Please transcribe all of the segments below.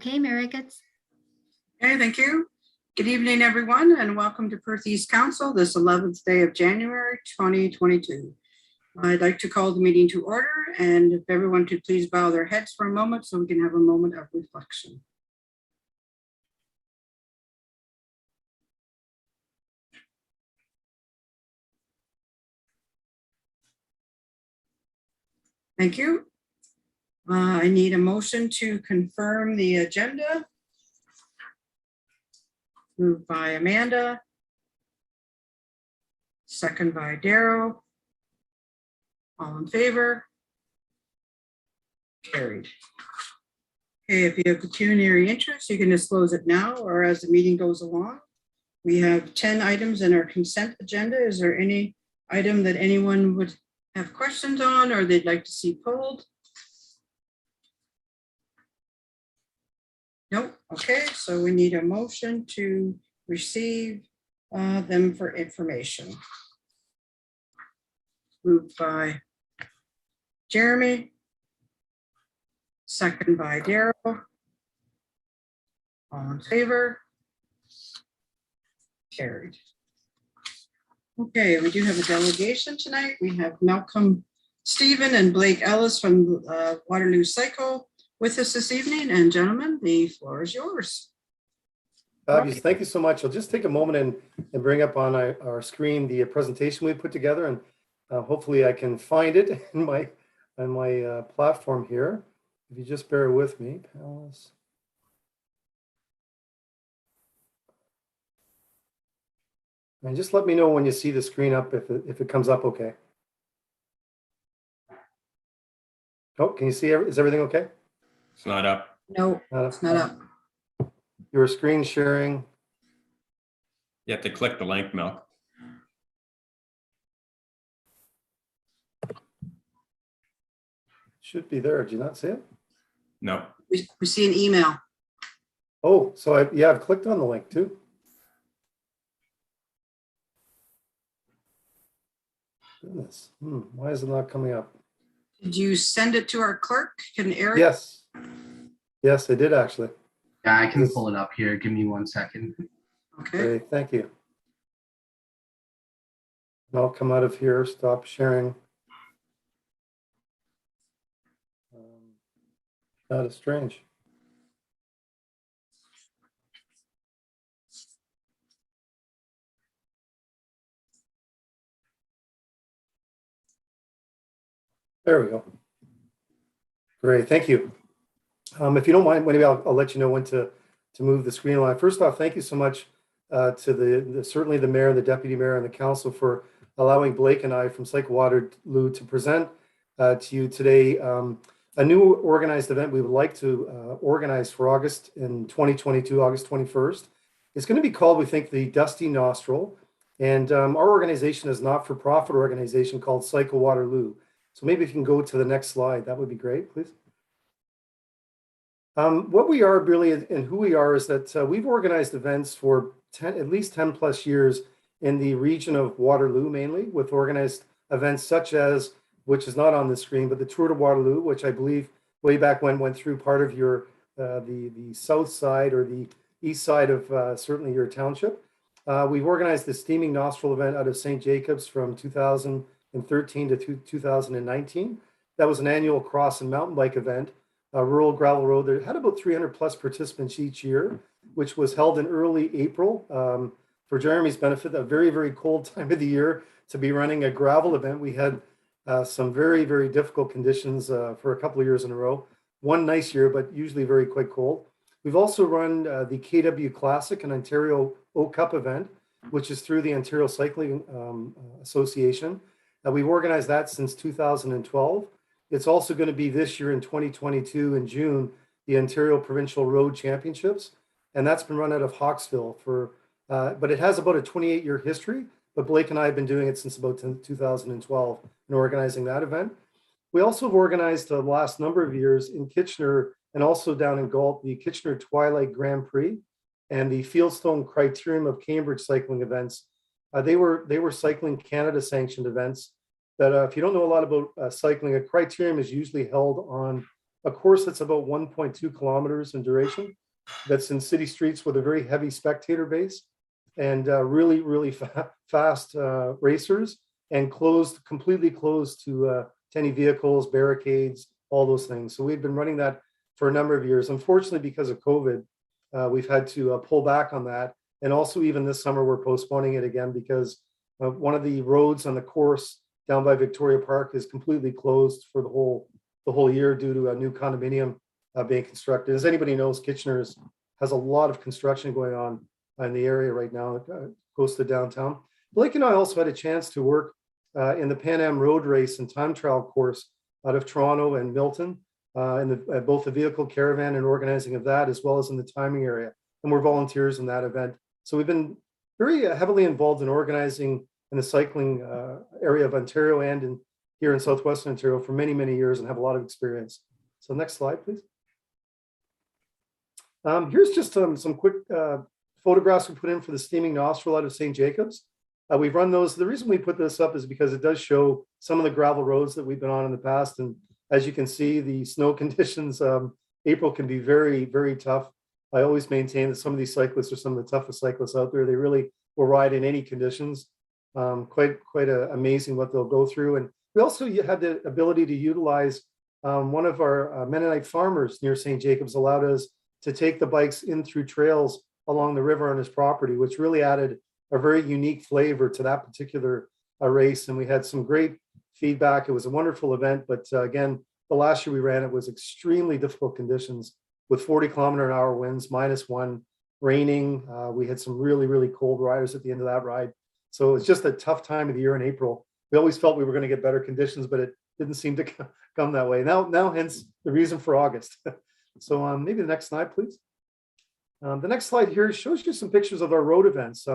Okay, Mary Ricketts. Okay, thank you. Good evening, everyone, and welcome to Perth East Council, this 11th day of January 2022. I'd like to call the meeting to order, and if everyone could please bow their heads for a moment so we can have a moment of reflection. Thank you. I need a motion to confirm the agenda. Moved by Amanda. Second by Daryl. All in favor? Carried. Okay, if you have pecuniary interest, you can disclose it now or as the meeting goes along. We have 10 items in our consent agenda. Is there any item that anyone would have questions on or they'd like to see pulled? Nope. Okay, so we need a motion to receive them for information. Moved by Jeremy. Second by Daryl. All in favor? Carried. Okay, we do have a delegation tonight. We have Malcolm Stephen and Blake Ellis from Waterloo Cycle with us this evening. And gentlemen, the floor is yours. Fabulous. Thank you so much. I'll just take a moment and bring up on our screen the presentation we put together, and hopefully I can find it in my platform here. If you just bear with me, Palace. And just let me know when you see the screen up if it comes up okay. Oh, can you see? Is everything okay? It's not up. No, it's not up. Your screen sharing. You have to click the link, Mel. Should be there. Do you not see it? No. We see an email. Oh, so I've clicked on the link too. Goodness, why is it not coming up? Did you send it to our clerk? Can Eric? Yes, I did actually. Yeah, I can pull it up here. Give me 1 second. Okay. Great, thank you. And I'll come out of here, stop sharing. That is strange. There we go. Great, thank you. If you don't mind, maybe I'll let you know when to move the screen line. First off, thank you so much to certainly the mayor, the deputy mayor, and the council for allowing Blake and I from Cycle Waterloo to present to you today a new organized event we would like to organize for August in 2022, August 21st. It's going to be called, we think, the Dusty Nostril, and our organization is a not-for-profit organization called Cycle Waterloo. So maybe if you can go to the next slide, that would be great, please. What we are really and who we are is that we've organized events for at least 10 plus years in the region of Waterloo, mainly with organized events such as, which is not on the screen, but the Tour de Waterloo, which I believe way back when went through part of your the south side or the east side of certainly your township. We've organized the Steaming Nostril event out of St. Jacobs from 2013 to 2019. That was an annual cross and mountain bike event, a rural gravel road that had about 300 plus participants each year, which was held in early April for Jeremy's benefit, a very, very cold time of the year to be running a gravel event. We had some very, very difficult conditions for a couple of years in a row. One nice year, but usually very quite cold. We've also run the KW Classic, an Ontario Oak Cup event, which is through the Ontario Cycling Association. We've organized that since 2012. It's also going to be this year in 2022 in June, the Ontario Provincial Road Championships. And that's been run out of Hawksville but it has about a 28-year history. But Blake and I have been doing it since about 2012 and organizing that event. We also have organized the last number of years in Kitchener and also down in Galt, the Kitchener Twilight Grand Prix and the Fieldstone Criterium of Cambridge cycling events. They were Cycling Canada sanctioned events that if you don't know a lot about cycling, a criterium is usually held on a course that's about 1.2 kilometers in duration, that's in city streets with a very heavy spectator base and really fast racers, and completely closed to any vehicles, barricades, all those things. So we've been running that for a number of years. Unfortunately, because of COVID, we've had to pull back on that. And also even this summer, we're postponing it again because one of the roads on the course down by Victoria Park is completely closed for the whole year due to a new condominium being constructed. As anybody knows, Kitchener has a lot of construction going on in the area right now, close to downtown. Blake and I also had a chance to work in the Pan Am road race and time trial course out of Toronto and Milton, in both the vehicle caravan and organizing of that, as well as in the timing area. And we're volunteers in that event. So we've been very heavily involved in organizing in the cycling area of Ontario and here in Southwestern Ontario for many, many years and have a lot of experience. So next slide, please. Here's just some quick photographs we put in for the steaming nostril out of St. Jacobs. We've run those. The reason we put this up is because it does show some of the gravel roads that we've been on in the past. And as you can see, the snow conditions, April can be very, very tough. I always maintain that some of these cyclists are some of the toughest cyclists out there. They really will ride in any conditions. Quite amazing what they'll go through. And we also had the ability to utilize one of our Mennonite farmers near St. Jacobs allowed us to take the bikes in through trails along the river on his property, which really added a very unique flavor to that particular race. And we had some great feedback. It was a wonderful event, but again, the last year we ran it was extremely difficult conditions with 40-kilometer-an-hour winds, -1, raining. We had some really cold riders at the end of that ride. So it's just a tough time of the year in April. We always felt we were going to get better conditions, but it didn't seem to come that way. Now, hence the reason for August. So maybe the next slide, please. The next slide here shows you some pictures of our road events.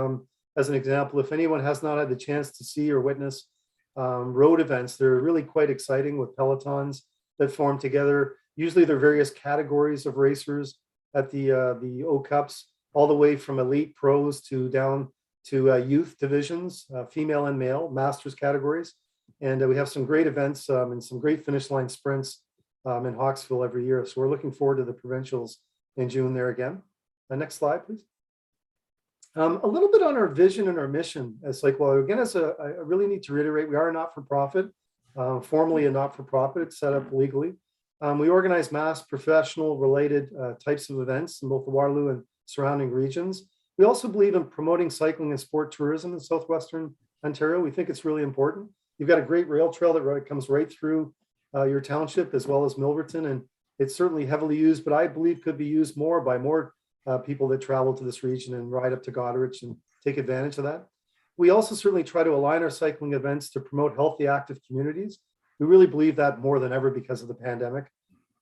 As an example, if anyone has not had the chance to see or witness road events, they're really quite exciting with pelotons that form together. Usually there are various categories of racers at the O Cups, all the way from elite pros to down to youth divisions, female and male, masters categories. And we have some great events and some great finish line sprints in Hawksville every year. So we're looking forward to the provincials in June there again. Next slide, please. A little bit on our vision and our mission as Cyclewell. Again, I really need to reiterate, we are a not-for-profit, formally a not-for-profit. It's set up legally. We organize mass professional related types of events in both the Waterloo and surrounding regions. We also believe in promoting cycling and sport tourism in Southwestern Ontario. We think it's really important. You've got a great rail trail that comes right through your township as well as Milverton, and it's certainly heavily used, but I believe could be used more by more people that travel to this region and ride up to Goderich and take advantage of that. We also certainly try to align our cycling events to promote healthy, active communities. We really believe that more than ever because of the pandemic.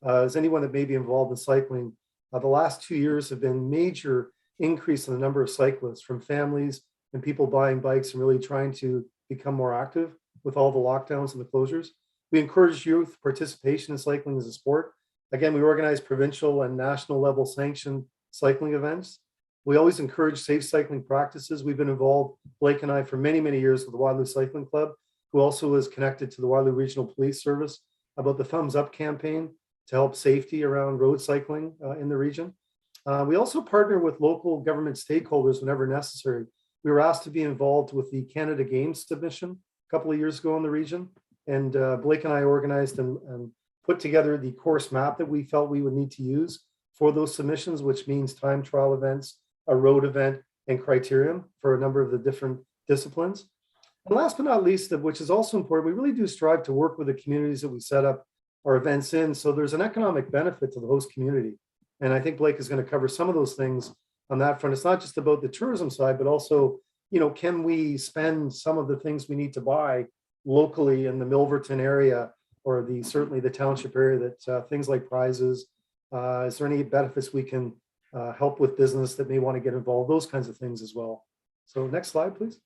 As anyone that may be involved in cycling, the last 2 years have been major increase in the number of cyclists from families and people buying bikes and really trying to become more active with all the lockdowns and the closures. We encourage youth participation in cycling as a sport. Again, we organize provincial and national level sanctioned cycling events. We always encourage safe cycling practices. We've been involved, Blake and I, for many, many years with the Waterloo Cycling Club, who also is connected to the Waterloo Regional Police Service about the Thumbs Up campaign to help safety around road cycling in the region. We also partner with local government stakeholders whenever necessary. We were asked to be involved with the Canada Games submission a couple of years ago in the region. And Blake and I organized and put together the course map that we felt we would need to use for those submissions, which means time trial events, a road event, and criterion for a number of the different disciplines. And last but not least, which is also important, we really do strive to work with the communities that we set up our events in. So there's an economic benefit to the host community. And I think Blake is going to cover some of those things on that front. It's not just about the tourism side, but also, can we spend some of the things we need to buy locally in the Milverton area or certainly the township area, that things like prizes, is there any benefits we can help with business that may want to get involved, those kinds of things as well. So next slide, please.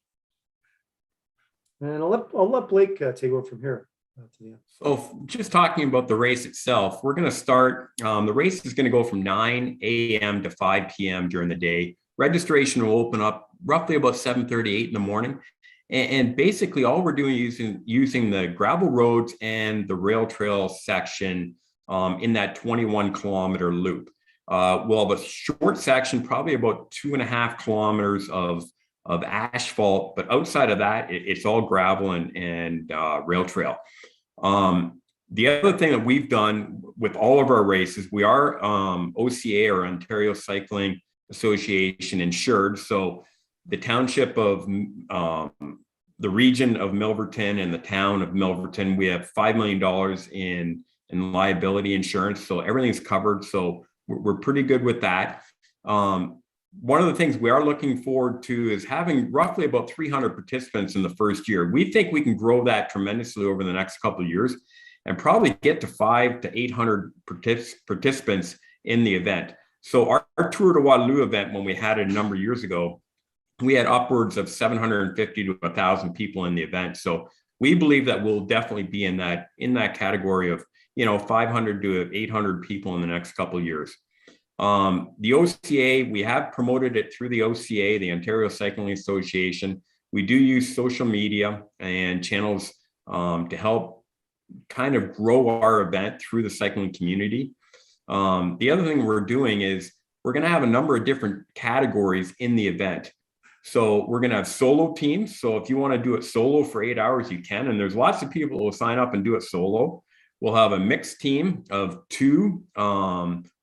And I'll let Blake take over from here. To the end. So just talking about the race itself, we're going to start, the race is going to go from 9 a.m. to 5 p.m. during the day. Registration will open up roughly about 7:38 in the morning. And basically all we're doing is using the gravel roads and the rail trail section in that 21-kilometer loop. We'll have a short section, probably about 2.5 kilometers of asphalt, but outside of that, it's all gravel and rail trail. The other thing that we've done with all of our races, we are OCA, or Ontario Cycling Association, insured. So the township of the region of Milverton and the town of Milverton, we have $5 million in liability insurance. So everything's covered. So we're pretty good with that. One of the things we are looking forward to is having roughly about 300 participants in the first year. We think we can grow that tremendously over the next couple of years and probably get to 500 to 800 participants in the event. So our Tour de Waterloo event, when we had it a number of years ago, we had upwards of 750 to 1,000 people in the event. So we believe that we'll definitely be in that category of 500 to 800 people in the next couple of years. The OCA, we have promoted it through the OCA, the Ontario Cycling Association. We do use social media and channels to help kind of grow our event through the cycling community. The other thing we're doing is we're going to have a number of different categories in the event. So we're going to have solo teams. So if you want to do it solo for 8 hours, you can. And there's lots of people who will sign up and do it solo. We'll have a mixed team of 2,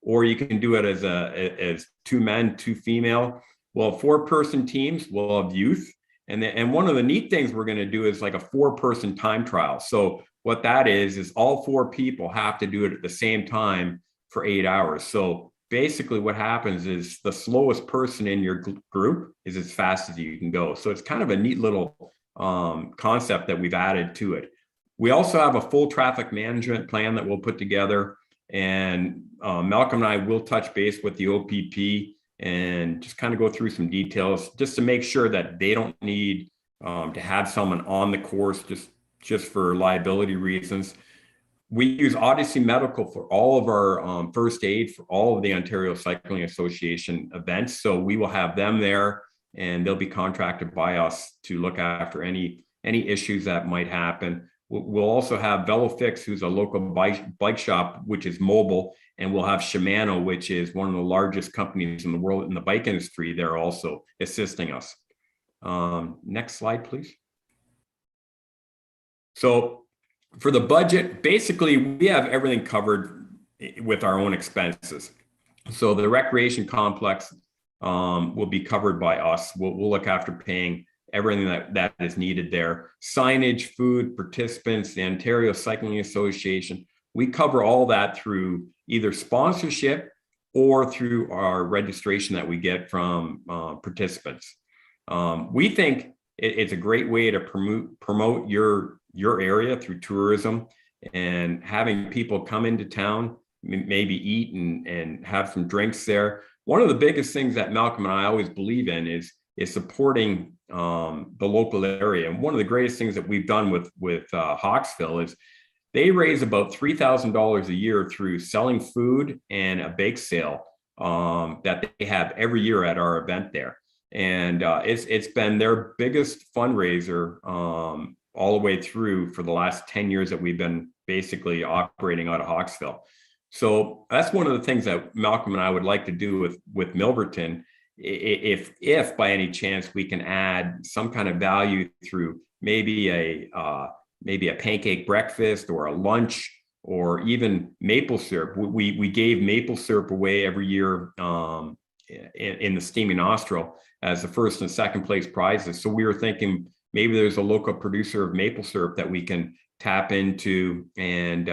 or you can do it as 2 men, 2 female. We'll have 4-person teams. We'll have youth. And one of the neat things we're going to do is like a 4-person time trial. So what that is all 4 people have to do it at the same time for 8 hours. So basically what happens is the slowest person in your group is as fast as you can go. So it's kind of a neat little concept that we've added to it. We also have a full traffic management plan that we'll put together, and Malcolm and I will touch base with the OPP and just kind of go through some details just to make sure that they don't need to have someone on the course just for liability reasons. We use Odyssey Medical for all of our first aid for all of the Ontario Cycling Association events. So we will have them there, and they'll be contracted by us to look after any issues that might happen. We'll also have VeloFix, who's a local bike shop, which is mobile, and we'll have Shimano, which is one of the largest companies in the world in the bike industry. They're also assisting us. Next slide, please. So for the budget, basically, we have everything covered with our own expenses. So the recreation complex will be covered by us. We'll look after paying everything that is needed there. Signage, food, participants, the Ontario Cycling Association. We cover all that through either sponsorship or through our registration that we get from participants. We think it's a great way to promote your area through tourism and having people come into town, maybe eat and have some drinks there. One of the biggest things that Malcolm and I always believe in is supporting the local area. And one of the greatest things that we've done with Hawksville is they raise about $3,000 a year through selling food and a bake sale that they have every year at our event there. And it's been their biggest fundraiser all the way through for the last 10 years that we've been basically operating out of Hawksville. So that's one of the things that Malcolm and I would like to do with Milverton. If by any chance we can add some kind of value through maybe a pancake breakfast or a lunch or even maple syrup. We gave maple syrup away every year in the Steamy Nostril as the first and second place prizes. So we were thinking maybe there's a local producer of maple syrup that we can tap into and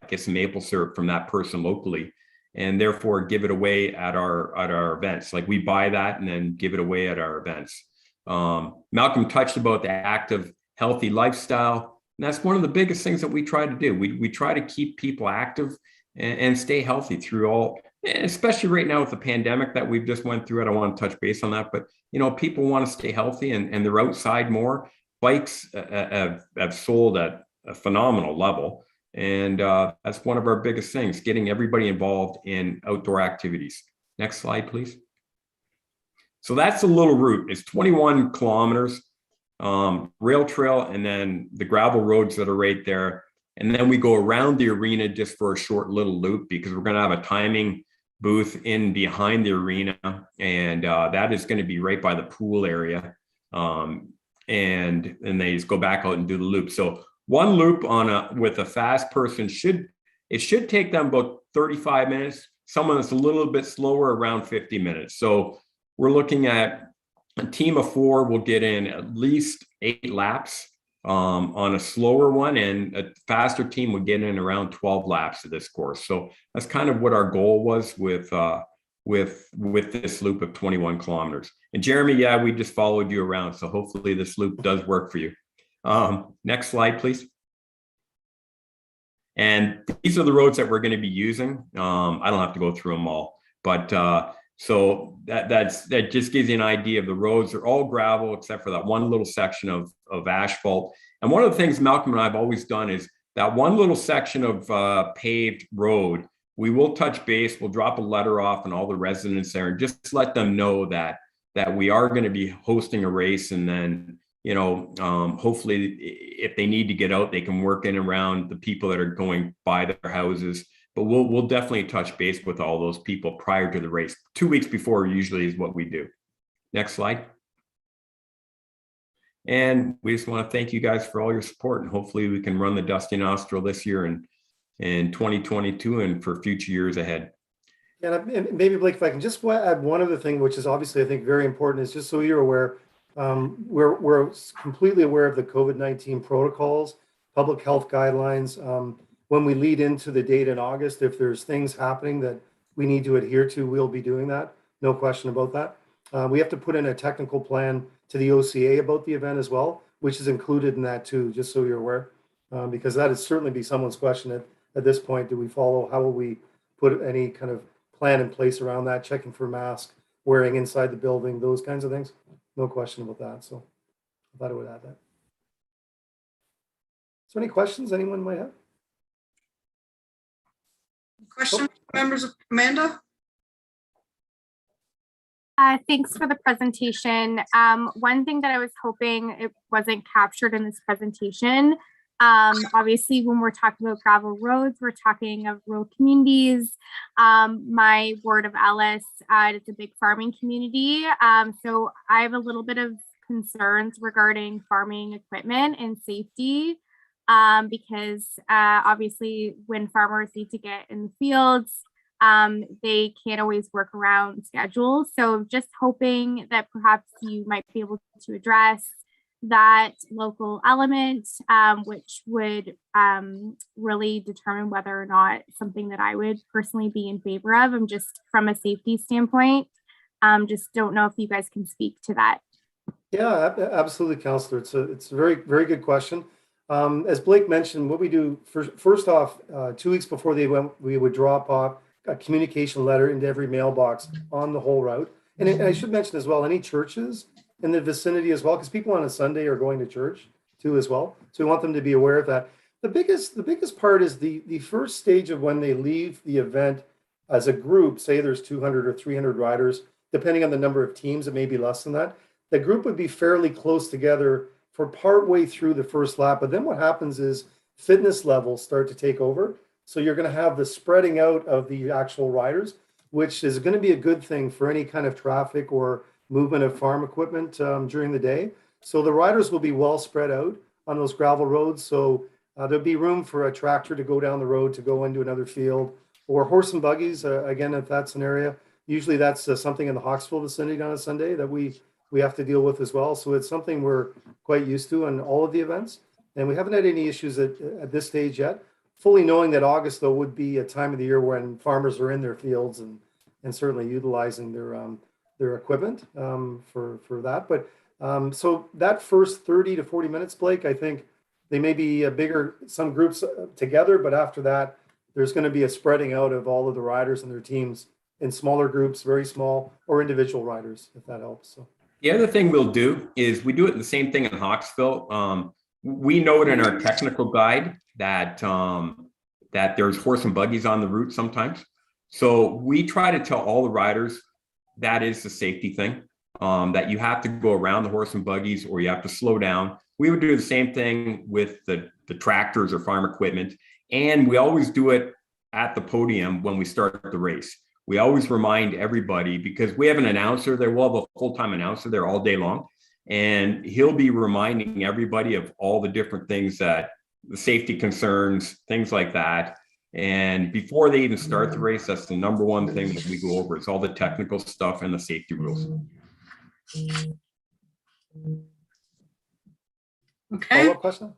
get some maple syrup from that person locally, and therefore give it away at our events. Like we buy that and then give it away at our events. Malcolm touched about the active, healthy lifestyle. And that's one of the biggest things that we try to do. We try to keep people active and stay healthy through all, especially right now with the pandemic that we've just went through. I don't want to touch base on that, but people want to stay healthy and they're outside more. Bikes have sold at a phenomenal level. And that's one of our biggest things, getting everybody involved in outdoor activities. Next slide, please. So that's the little route. It's 21 kilometers, rail trail, and then the gravel roads that are right there. And then we go around the arena just for a short little loop because we're going to have a timing booth in behind the arena. And that is going to be right by the pool area. And they just go back out and do the loop. So one loop with a fast person should take them about 35 minutes. Someone that's a little bit slower, around 50 minutes. So we're looking at a team of 4 will get in at least 8 laps on a slower one, and a faster team would get in around 12 laps of this course. So that's kind of what our goal was with this loop of 21 kilometers. And Jeremy, yeah, we just followed you around. So hopefully this loop does work for you. Next slide, please. And these are the roads that we're going to be using. I don't have to go through them all, but so that just gives you an idea of the roads. They're all gravel except for that one little section of asphalt. And one of the things Malcolm and I have always done is that one little section of paved road, we will touch base. We'll drop a letter off and all the residents there and just let them know that we are going to be hosting a race. And then, hopefully if they need to get out, they can work in around the people that are going by their houses. But we'll definitely touch base with all those people prior to the race. 2 weeks before usually is what we do. Next slide. And we just want to thank you guys for all your support, and hopefully we can run the Dusty Nostril this year and in 2022 and for future years ahead. And maybe, Blake, if I can just add one other thing, which is obviously I think very important, is just so you're aware, we're completely aware of the COVID-19 protocols, public health guidelines. When we lead into the date in August, if there's things happening that we need to adhere to, we'll be doing that. No question about that. We have to put in a technical plan to the OCA about the event as well, which is included in that too, just so you're aware, because that would certainly be someone's question at this point. Do we follow? How will we put any kind of plan in place around that, checking for masks, wearing inside the building, those kinds of things? No question about that. So I thought I would add that. So any questions anyone might have? Questions, members of Amanda? Thanks for the presentation. One thing that I was hoping it wasn't captured in this presentation, obviously when we're talking about gravel roads, we're talking of rural communities. My ward of Ellis, it's a big farming community. So I have a little bit of concerns regarding farming equipment and safety, because obviously when farmers need to get in the fields, they can't always work around schedules. So just hoping that perhaps you might be able to address that local element, which would really determine whether or not something that I would personally be in favor of. I'm just from a safety standpoint, just don't know if you guys can speak to that. Yeah, absolutely, Councillor. It's a very, very good question. As Blake mentioned, what we do first off, 2 weeks before the event, we would drop off a communication letter into every mailbox on the whole route. And I should mention as well, any churches in the vicinity as well, because people on a Sunday are going to church too as well. So we want them to be aware of that. The biggest part is the first stage of when they leave the event as a group. Say there's 200 or 300 riders, depending on the number of teams, it may be less than that. The group would be fairly close together for part way through the first lap. But then what happens is fitness levels start to take over. So you're going to have the spreading out of the actual riders, which is going to be a good thing for any kind of traffic or movement of farm equipment during the day. So the riders will be well spread out on those gravel roads. So there'll be room for a tractor to go down the road to go into another field, or horse and buggies. Again, if that's an area, usually that's something in the Hawksville vicinity on a Sunday that we have to deal with as well. So it's something we're quite used to in all of the events. And we haven't had any issues at this stage yet. Fully knowing that August, though, would be a time of the year when farmers are in their fields and certainly utilizing their equipment for that. But so that first 30 to 40 minutes, Blake, I think they may be some groups together, but after that, there's going to be a spreading out of all of the riders and their teams in smaller groups, very small, or individual riders, if that helps. So the other thing we'll do is we do it the same thing in Hawksville. We note in our technical guide that there's horse and buggies on the route sometimes. So we try to tell all the riders that is the safety thing, that you have to go around the horse and buggies or you have to slow down. we would do the same thing with the tractors or farm equipment. And we always do it at the podium when we start the race. We always remind everybody, because we have an announcer there. We'll have a full-time announcer there all day long. And he'll be reminding everybody of all the different things, that the safety concerns, things like that. And before they even start the race, that's the number one thing that we go over. It's all the technical stuff and the safety rules. Okay, Follow-up question?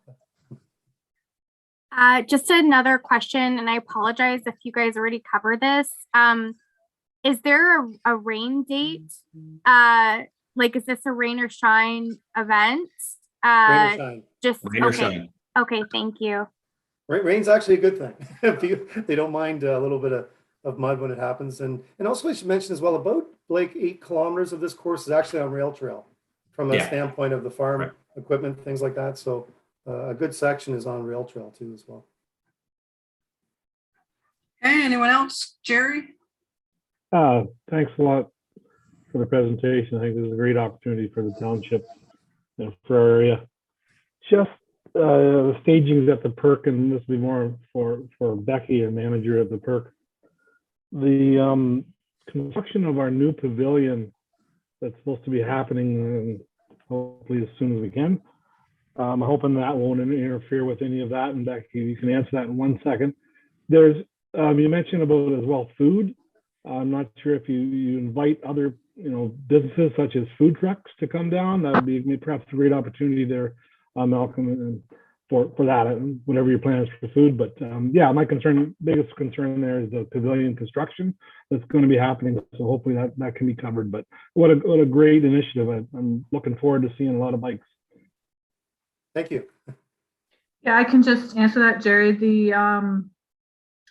Just another question, and I apologize if you guys already covered this. Is there a rain date? Like, is this a rain or shine event? Rain or shine? Just Rain or okay. shine. Okay, thank you. Rain's actually a good thing. They don't mind a little bit of mud when it happens. And also I should mention as well, about Blake, 8 kilometers of this course is actually on rail trail from a standpoint of the farm equipment, things like that. So a good section is on rail trail too as well. okay, anyone else? Jerry? Thanks a lot for the presentation. I think this is a great opportunity for the township and for our area. Just the stagings at the Perk, and this will be more for Becky, a manager at the Perk. The construction of our new pavilion that's supposed to be happening hopefully as soon as we can. I'm hoping that won't interfere with any of that. And Becky, you can answer that in 1 second. There's, you mentioned about as well food. I'm not sure if you invite other, businesses such as food trucks to come down. That would be perhaps a great opportunity there, Malcolm, for that, and whatever your plan is for food. But yeah, my biggest concern there is the pavilion construction that's going to be happening. So hopefully that can be covered. But what a great initiative. I'm looking forward to seeing a lot of bikes. Thank you. Yeah, I can just answer that, Jerry.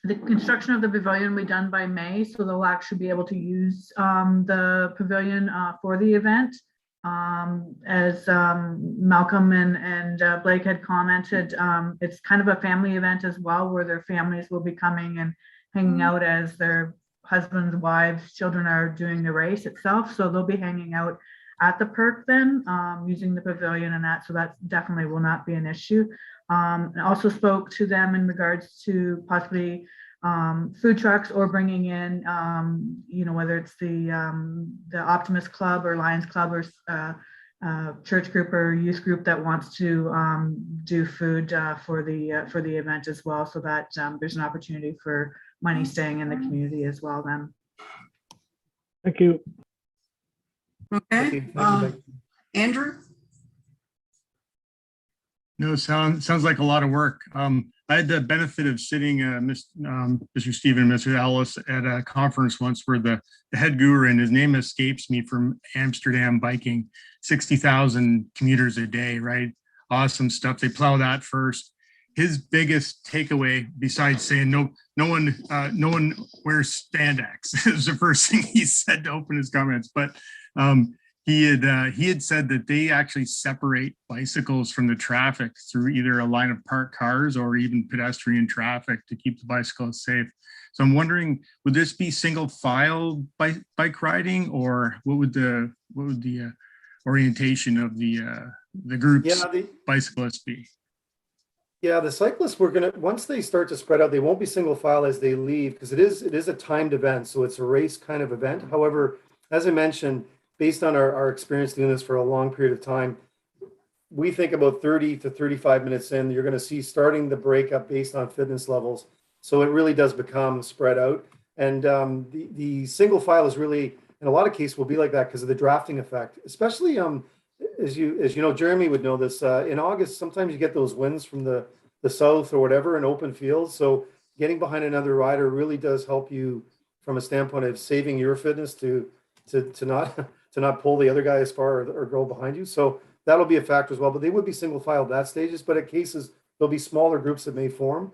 The construction of the pavilion will be done by May, so they'll actually be able to use the pavilion for the event. As Malcolm and Blake had commented, it's kind of a family event as well, where their families will be coming and hanging out as their husbands, wives, children are doing the race itself. So they'll be hanging out at the Perk then, using the pavilion and that. So that definitely will not be an issue. I also spoke to them in regards to possibly food trucks or bringing in, whether it's the Optimist Club or Lions Club or church group or youth group that wants to do food for the event as well, so that there's an opportunity for money staying in the community as well then. Thank you. Okay, Thank you. Thank you. Andrew? No, sounds like a lot of work. I had the benefit of sitting Mr. Stephen and Mr. Ellis at a conference once where the head guru, and his name escapes me, from Amsterdam biking, 60,000 commuters a day, right? Awesome stuff. They plow that first. His biggest takeaway, besides saying no one wears spandex, is the first thing he said to open his comments. But he had said that they actually separate bicycles from the traffic through either a line of parked cars or even pedestrian traffic to keep the bicyclists safe. So I'm wondering, would this be single file bike riding, or what would the orientation of the groups bicyclists be? Yeah, the cyclists, once they start to spread out, they won't be single file as they leave, because it is a timed event. So it's a race kind of event. However, as I mentioned, based on our experience doing this for a long period of time, we think about 30 to 35 minutes in, you're going to see starting the breakup based on fitness levels. So it really does become spread out. And the single file is really, in a lot of cases, will be like that because of the drafting effect, especially as you know, Jeremy would know this, in August, sometimes you get those winds from the south or whatever in open fields. So getting behind another rider really does help you from a standpoint of saving your fitness to not pull the other guy as far or girl behind you. So that'll be a factor as well, but they would be single file at that stages, but at cases, there'll be smaller groups that may form.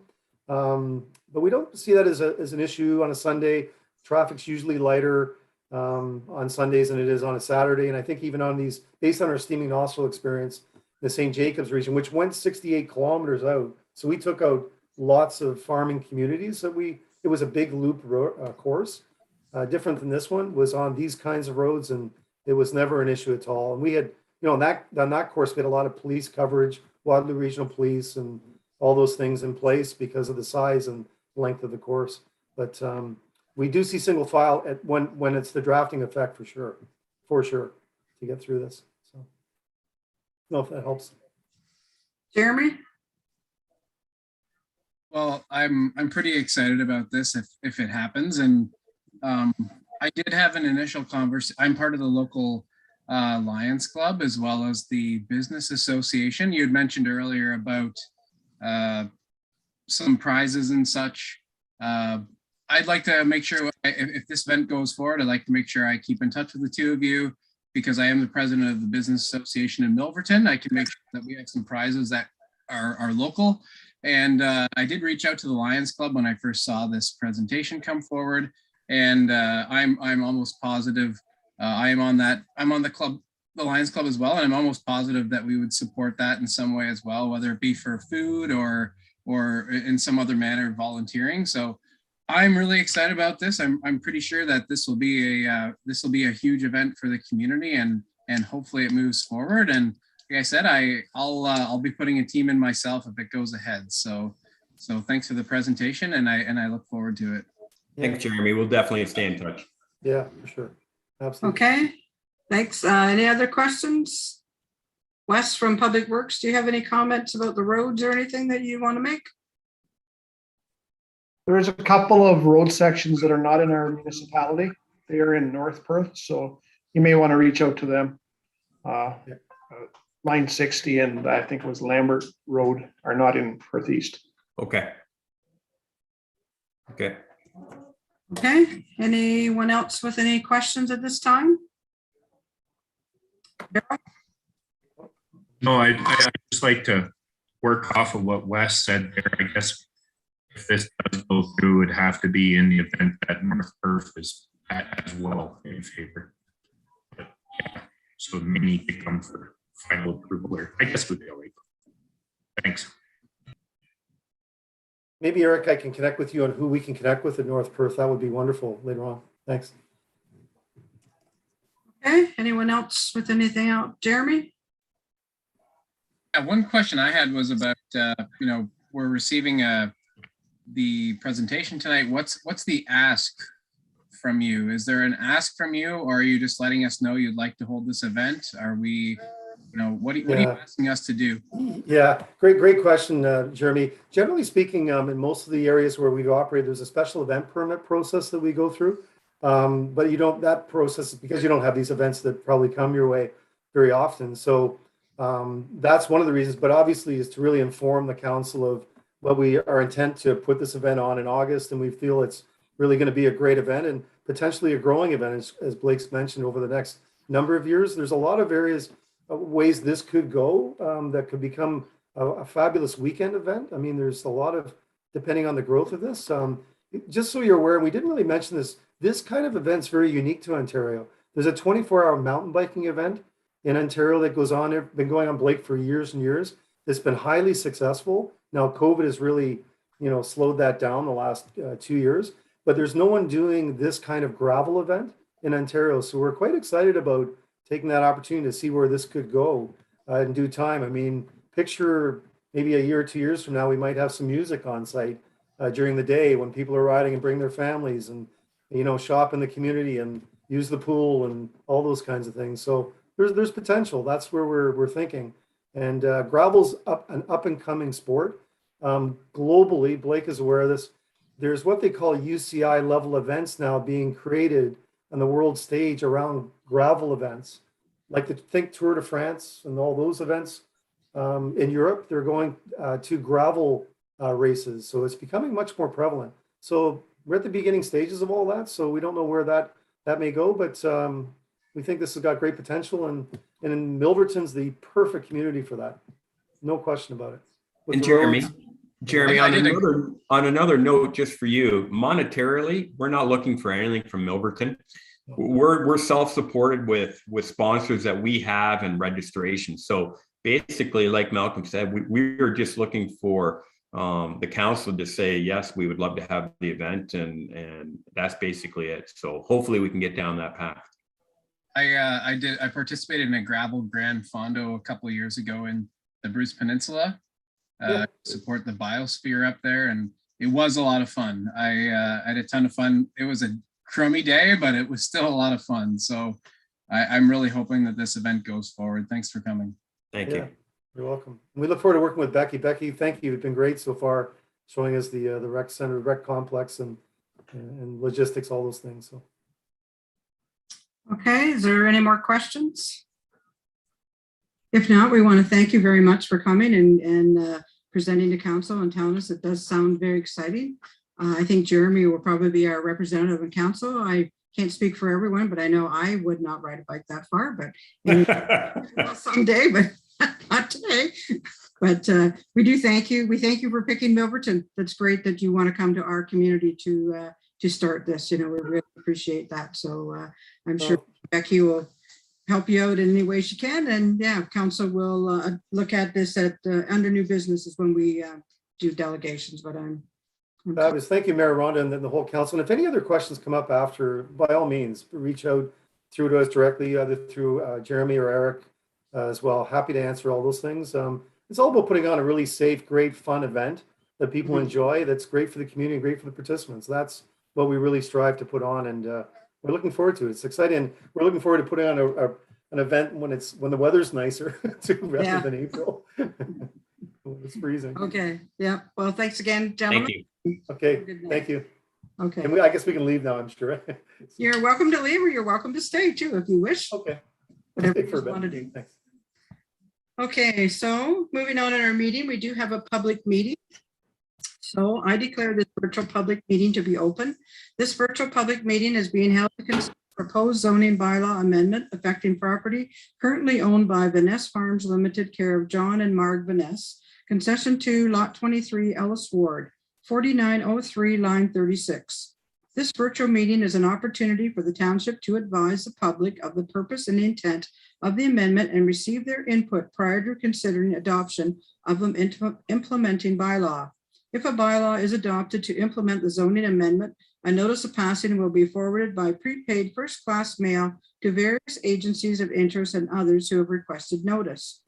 But we don't see that as an issue on a Sunday. Traffic's usually lighter on Sundays than it is on a Saturday. And I think even on these, based on our steaming nostril experience, the St. Jacobs region, which went 68 kilometers out. So we took out lots of farming communities. So it was a big loop course. Different than this one, was on these kinds of roads, and it was never an issue at all. And we had, on that course, we had a lot of police coverage, Waterloo Regional Police and all those things in place because of the size and length of the course. But we do see single file when it's the drafting effect for sure, to get through this. So, I don't know if that helps. Jeremy? Well, I'm pretty excited about this if it happens. And I did have an initial conversation. I'm part of the local Lions Club as well as the business association. You had mentioned earlier about some prizes and such. I'd like to make sure if this event goes forward, I'd like to make sure I keep in touch with the two of you because I am the president of the business association in Milverton. I can make sure that we have some prizes that are local. And I did reach out to the Lions Club when I first saw this presentation come forward. And I'm almost positive I'm on the club, the Lions Club as well. And I'm almost positive that we would support that in some way as well, whether it be for food or in some other manner volunteering. So I'm really excited about this. I'm pretty sure that this will be a huge event for the community and hopefully it moves forward. And like I said, I'll be putting a team in myself if it goes ahead. So thanks for the presentation and I look forward to it. Thanks, Jeremy. We'll definitely stay in touch. Yeah, for sure. Absolutely. Okay, thanks. Any other questions? Wes from Public Works, do you have any comments about the roads or anything that you want to make? There's a couple of road sections that are not in our municipality. They are in North Perth, so you may want to reach out to them. Line 60 and I think it was Lambert Road are not in Perth East. Okay. Okay, anyone else with any questions at this time? No, I'd just like to work off of what Wes said there. I guess if this does go through, it would have to be in the event that North Perth is as well in favor. But, yeah, so it may need to come for final approval, or I guess we'd be all right. Thanks. Maybe Eric, I can connect with you on who we can connect with in North Perth. That would be wonderful later on. Thanks. Okay, anyone else with anything out? Jeremy? Yeah, one question I had was about, we're receiving the presentation tonight. What's the ask from you? Is there an ask from you, or are you just letting us know you'd like to hold this event? Are we, what are you asking us to do? Yeah, great question, Jeremy. Generally speaking, in most of the areas where we operate, there's a special event permit process that we go through. But you don't, that process, because you don't have these events that probably come your way very often. So that's one of the reasons, but obviously is to really inform the council of what our intent to put this event on in August. And we feel it's really going to be a great event and potentially a growing event, as Blake's mentioned, over the next number of years. There's a lot of ways this could go that could become a fabulous weekend event. I mean, there's a lot of, depending on the growth of this, just so you're aware, and we didn't really mention this kind of event's very unique to Ontario. There's a 24-hour mountain biking event in Ontario that goes on, been going on, Blake, for years and years. It's been highly successful. Now, COVID has really, slowed that down the last 2 years, but there's no one doing this kind of gravel event in Ontario. So we're quite excited about taking that opportunity to see where this could go in due time. I mean, picture maybe a year or 2 years from now, we might have some music on site during the day when people are riding and bring their families and, shop in the community and use the pool and all those kinds of things. So there's potential. That's where we're thinking. And gravel's an up and coming sport. Globally, Blake is aware of this. There's what they call UCI level events now being created on the world stage around gravel events, like think Tour de France and all those events in Europe. They're going to gravel races, so it's becoming much more prevalent. So we're at the beginning stages of all that, so we don't know where that may go, but we think this has got great potential, and in Milverton's the perfect community for that, no question about it. And Jeremy, on another note, just for you, monetarily, we're not looking for anything from Milverton. We're self-supported with sponsors that we have and registration. So basically, like Malcolm said, we're just looking for the council to say, yes, we would love to have the event, and that's basically it. So hopefully we can get down that path. I participated in a gravel Grand Fondo a couple of years ago in the Bruce Peninsula. Yeah. Support the biosphere up there, and it was a lot of fun. I had a ton of fun. It was a crummy day, but it was still a lot of fun. So I'm really hoping that this event goes forward. Thanks for coming. Thank Yeah, you. you're welcome. We look forward to working with Becky. Becky, thank you. You've been great so far, showing us the rec center, rec complex, and logistics, all those things. So. Okay, is there any more questions? If not, we want to thank you very much for coming and presenting to council and telling us. It does sound very exciting. I think Jeremy will probably be our representative in council. I can't speak for everyone, but I know I would not ride a bike that far, but someday, but not today. But we do thank you. We thank you for picking Milverton. That's great that you want to come to our community to start this. You know, we really appreciate that. So I'm sure Becky will help you out in any way she can. And yeah, council will look at this at under new business is when we do delegations. But I'm fabulous. Thank you, Mayor Rhonda, and then the whole council. And if any other questions come up after, by all means, reach out through to us directly, either through Jeremy or Eric as well. Happy to answer all those things. It's all about putting on a really safe, great, fun event that people enjoy. That's great for the community, great for the participants. That's what we really strive to put on, and we're looking forward to it. It's exciting. We're looking forward to putting on an event when the weather's nicer too, rather than April. It's freezing. okay. Yeah. Well, thanks again, gentlemen. Thank you. Okay. Thank you. Okay. And I guess we can leave now, I'm sure. You're welcome to leave, or you're welcome to stay too, if you wish. Okay. Whatever Stay for you a bit. want to do. Thanks. Okay, so moving on in our meeting, we do have a public meeting. So I declare this virtual public meeting to be open. This virtual public meeting is being held to consider proposed zoning bylaw amendment affecting property currently owned by Vaness Farms Limited, care of John and Marg Vaness, concession 2, lot 23, Ellis Ward, 4903, line 36. This virtual meeting is an opportunity for the township to advise the public of the purpose and intent of the amendment and receive their input prior to considering adoption of an implementing bylaw. If a bylaw is adopted to implement the zoning amendment, a notice of passing will be forwarded by prepaid first-class mail to various agencies of interest and others who have requested notice.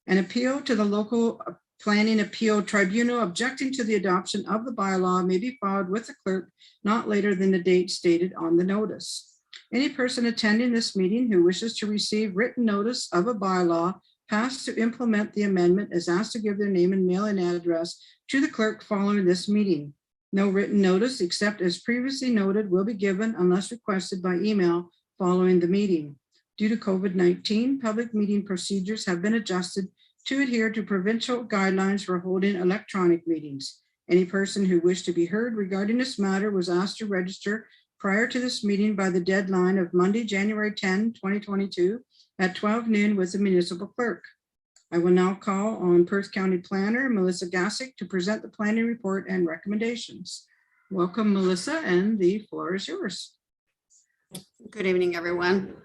An appeal to the local planning appeal tribunal objecting to the adoption of the bylaw may be filed with the clerk not later than the date stated on the notice. Any person attending this meeting who wishes to receive written notice of a bylaw passed to implement the amendment is asked to give their name and mailing address to the clerk following this meeting. No written notice, except as previously noted, will be given unless requested by email following the meeting. Due to COVID-19, public meeting procedures have been adjusted to adhere to provincial guidelines for holding electronic meetings. Any person who wished to be heard regarding this matter was asked to register prior to this meeting by the deadline of Monday, January 10, 2022 at 12 noon with the municipal clerk. I will now call on Perth County Planner Melissa Gassick to present the planning report and recommendations. Welcome, Melissa, and the floor is yours. Good evening, everyone.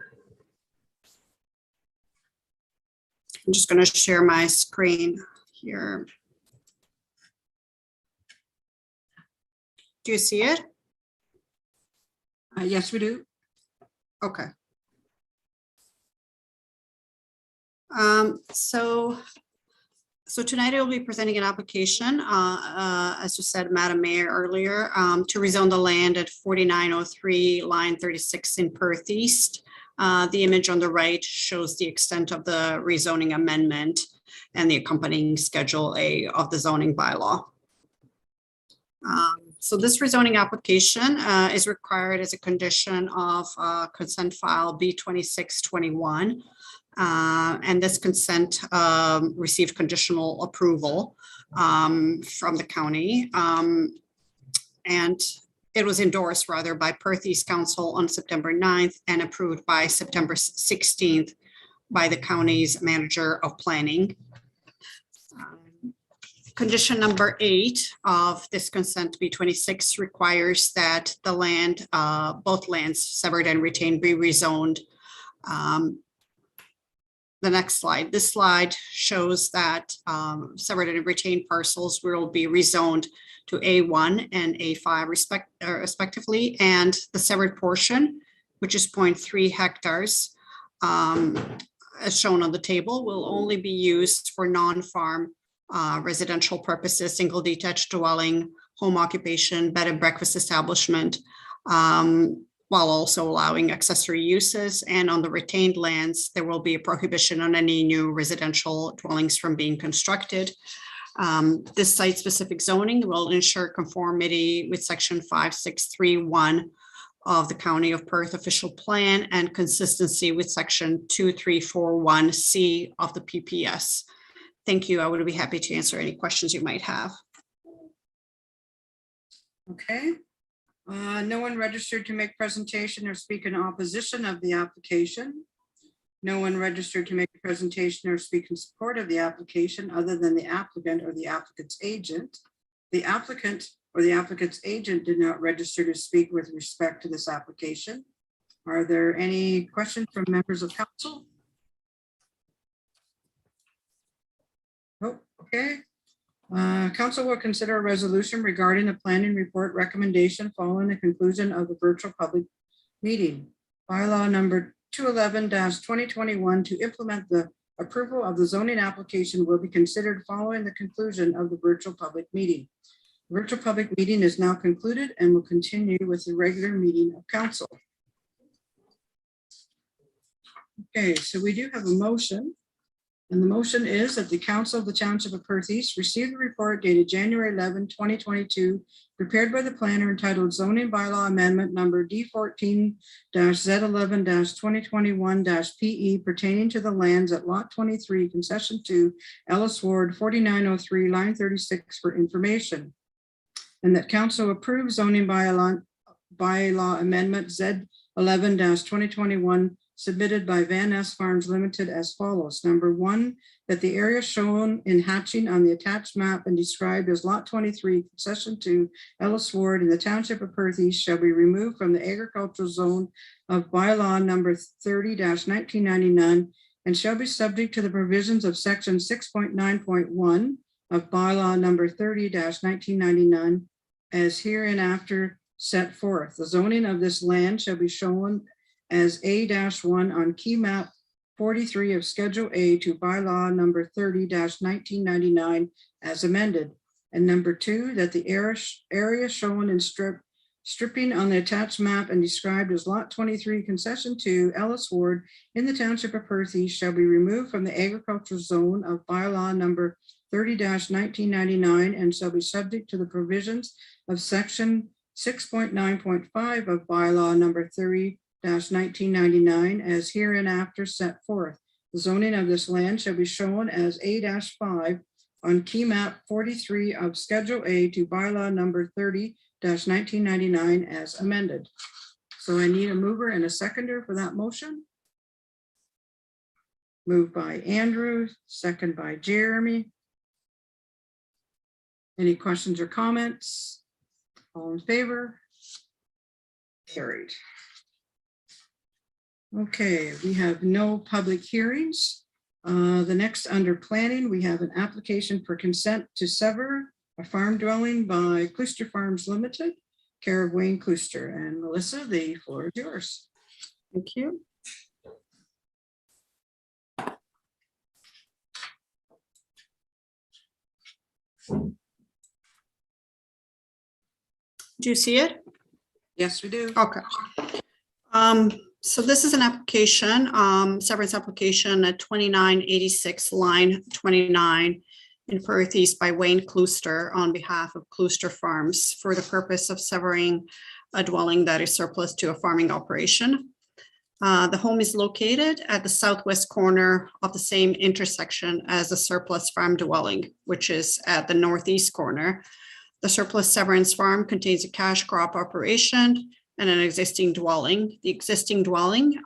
I'm just going to share my screen here. Do you see it? Yes, we do. Okay. So tonight I will be presenting an application, as you said, Madam Mayor, earlier, to rezone the land at 4903 line 36 in Perth East. The image on the right shows the extent of the rezoning amendment and the accompanying Schedule A of the zoning bylaw. So this rezoning application is required as a condition of consent file B2621. And this consent received conditional approval from the county. And it was endorsed rather by Perth East Council on September 9th and approved by September 16th by the county's manager of planning. Condition number 8 of this consent B26 requires that the land, both lands severed and retained, be rezoned. The next slide. This slide shows that severed and retained parcels will be rezoned to A1 and A5 respectively, and the severed portion, which is 0.3 hectares, as shown on the table, will only be used for non-farm residential purposes, single detached dwelling, home occupation, bed and breakfast establishment, while also allowing accessory uses. And on the retained lands, there will be a prohibition on any new residential dwellings from being constructed. This site-specific zoning will ensure conformity with section 5631 of the County of Perth official plan and consistency with section 2341C of the PPS. Thank you. I would be happy to answer any questions you might have. Okay. No one registered to make presentation or speak in opposition of the application. No one registered to make a presentation or speak in support of the application other than the applicant or the applicant's agent. The applicant or the applicant's agent did not register to speak with respect to this application. Are there any questions from members of council? Oh, okay. Council will consider a resolution regarding the planning report recommendation following the conclusion of the virtual public meeting. Bylaw number 211-2021 to implement the approval of the zoning application will be considered following the conclusion of the virtual public meeting. The virtual public meeting is now concluded and will continue with the regular meeting of council. Okay, so we do have a motion. And the motion is that the Council of the Township of Perth East receive the report dated January 11, 2022, prepared by the planner entitled Zoning Bylaw Amendment Number D14-Z11-2021-PE pertaining to the lands at Lot 23, Concession 2, Ellis Ward, 4903, line 36 for information. And that Council approves Zoning Bylaw Amendment Z11-2021 submitted by Van Ness Farms Limited as follows. Number one, that the area shown in hatching on the attached map and described as Lot 23, Concession 2, Ellis Ward in the Township of Perth East shall be removed from the agricultural zone of bylaw number 30-1999 and shall be subject to the provisions of section 6.9.1 of bylaw number 30-1999 as hereinafter set forth. The zoning of this land shall be shown as A-1 on key map 43 of Schedule A to bylaw number 30-1999 as amended. And number two, that the area shown in stripping on the attached map and described as Lot 23, Concession 2, Ellis Ward in the Township of Perth East shall be removed from the agricultural zone of bylaw number 30-1999 and shall be subject to the provisions of section 6.9.5 of bylaw number 30-1999 as hereinafter set forth. The zoning of this land shall be shown as A-5 on key map 43 of Schedule A to bylaw number 30-1999 as amended. So I need a mover and a seconder for that motion. Moved by Andrew, second by Jeremy. Any questions or comments? All in favor? Carried. Okay, we have no public hearings. The next under planning, we have an application for consent to sever a farm dwelling by Klooster Farms Limited, care of Wayne Klooster. And Melissa, the floor is yours. Thank you. Do you see it? Yes, we do. Okay. So this is an application, severance application at 2986 line 29 in Perth East by Wayne Klooster on behalf of Klooster Farms for the purpose of severing a dwelling that is surplus to a farming operation. The home is located at the southwest corner of the same intersection as the surplus farm dwelling, which is at the northeast corner. The surplus severance farm contains a cash crop operation and an existing dwelling. The existing dwelling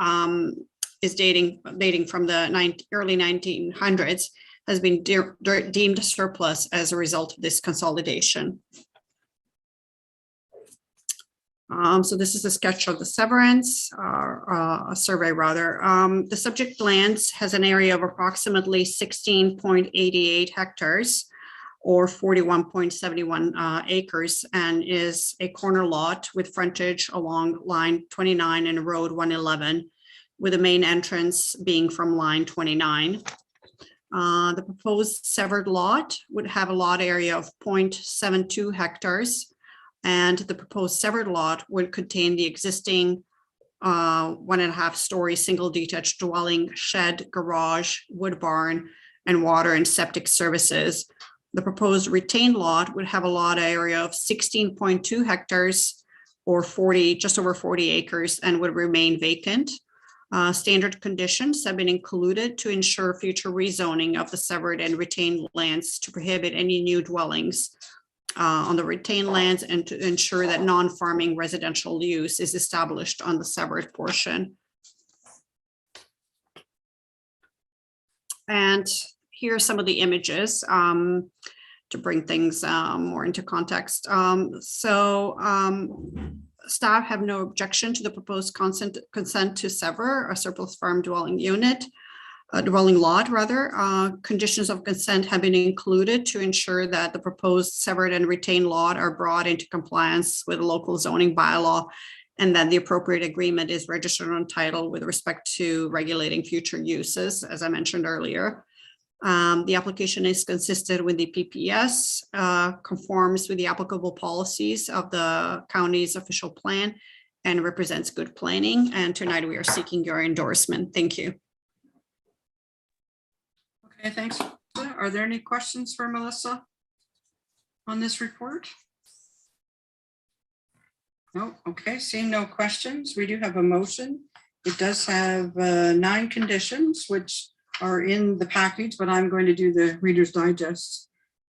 is dating from the early 1900s, has been deemed surplus as a result of this consolidation. So this is a sketch of the severance, a survey rather. The subject lands has an area of approximately 16.88 hectares or 41.71 acres and is a corner lot with frontage along line 29 and road 111. with the main entrance being from line 29. The proposed severed lot would have a lot area of 0.72 hectares, and the proposed severed lot would contain the existing 1.5-story single detached dwelling, shed, garage, wood barn, and water and septic services. The proposed retained lot would have a lot area of 16.2 hectares or just over 40 acres and would remain vacant. Standard conditions have been included to ensure future rezoning of the severed and retained lands to prohibit any new dwellings on the retained lands and to ensure that non-farming residential use is established on the severed portion. And here are some of the images to bring things more into context. Staff have no objection to the proposed consent to sever a surplus farm dwelling lot. Conditions of consent have been included to ensure that the proposed severed and retained lot are brought into compliance with the local zoning bylaw, and that the appropriate agreement is registered on title with respect to regulating future uses, as I mentioned earlier. The application is consistent with the PPS, conforms with the applicable policies of the county's official plan, and represents good planning. And tonight we are seeking your endorsement. Thank you. Okay, thanks. Are there any questions for Melissa on this report? No, okay, seeing no questions, we do have a motion. It does have 9 conditions, which are in the package, but I'm going to do the Reader's Digest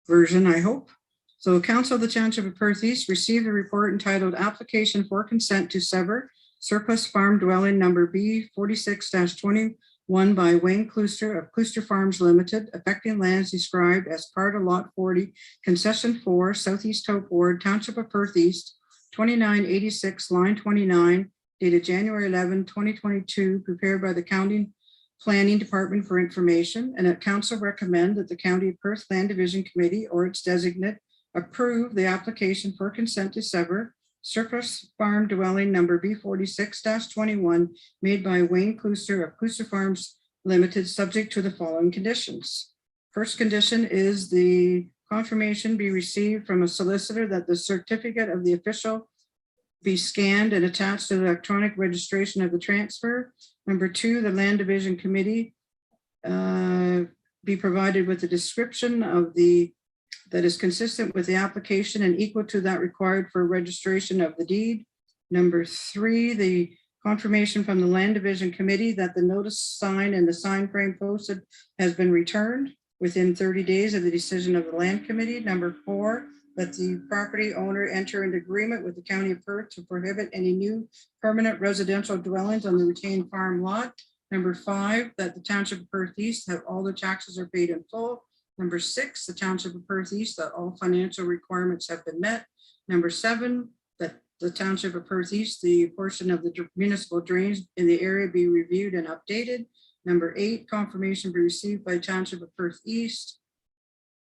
version, I hope. So Council of the Township of Perth East received a report entitled Application for Consent to Sever Surplus Farm Dwelling Number B46-21 by Wayne Klooster of Klooster Farms Limited, affecting lands described as part of Lot 40, Concession 4, Southeast Hope Ward, Township of Perth East, 2986, line 29, dated January 11, 2022, prepared by the County Planning Department for information, and that council recommend that the County of Perth Land Division Committee or its designate approve the application for consent to sever surplus farm dwelling number B46-21 made by Wayne Klooster of Klooster Farms Limited, subject to the following conditions. First condition is the confirmation be received from a solicitor that the certificate of the official be scanned and attached to the electronic registration of the transfer. Number 2, the Land Division Committee be provided with a description of that is consistent with the application and equal to that required for registration of the deed. Number 3, the confirmation from the Land Division Committee that the notice sign and the sign frame posted has been returned within 30 days of the decision of the Land Committee. Number 4, that the property owner enter into agreement with the County of Perth to prohibit any new permanent residential dwellings on the retained farm lot. Number 5, that the Township of Perth East have all the taxes are paid in full. Number 6, the Township of Perth East that all financial requirements have been met. Number 7, that the Township of Perth East, the portion of the municipal drains in the area be reviewed and updated. Number 8, confirmation be received by Township of Perth East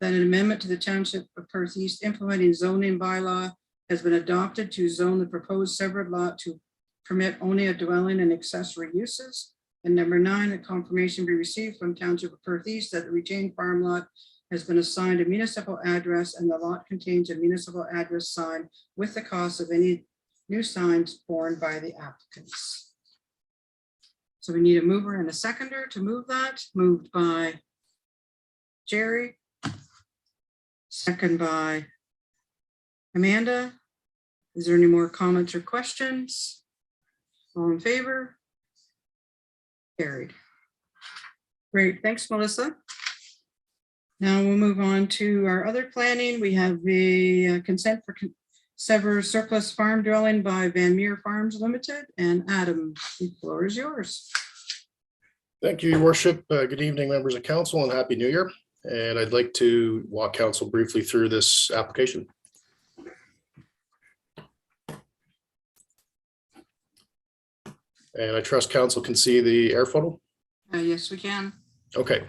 that an amendment to the Township of Perth East implementing zoning bylaw has been adopted to zone the proposed severed lot to permit only a dwelling and accessory uses. And number 9, that confirmation be received from Township of Perth East that the retained farm lot has been assigned a municipal address and the lot contains a municipal address sign with the cost of any new signs borne by the applicants. So we need a mover and a seconder to move that. Moved by Jerry. Second by Amanda. Is there any more comments or questions? All in favor? Carried. Great, thanks, Melissa. Now we'll move on to our other planning. We have the consent for sever surplus farm dwelling by Van Meer Farms Limited. And Adam, the floor is yours. Thank you, Your Worship. Good evening, members of council, and Happy New Year. And I'd like to walk council briefly through this application. And I trust council can see the air photo. Yes, we can. Okay.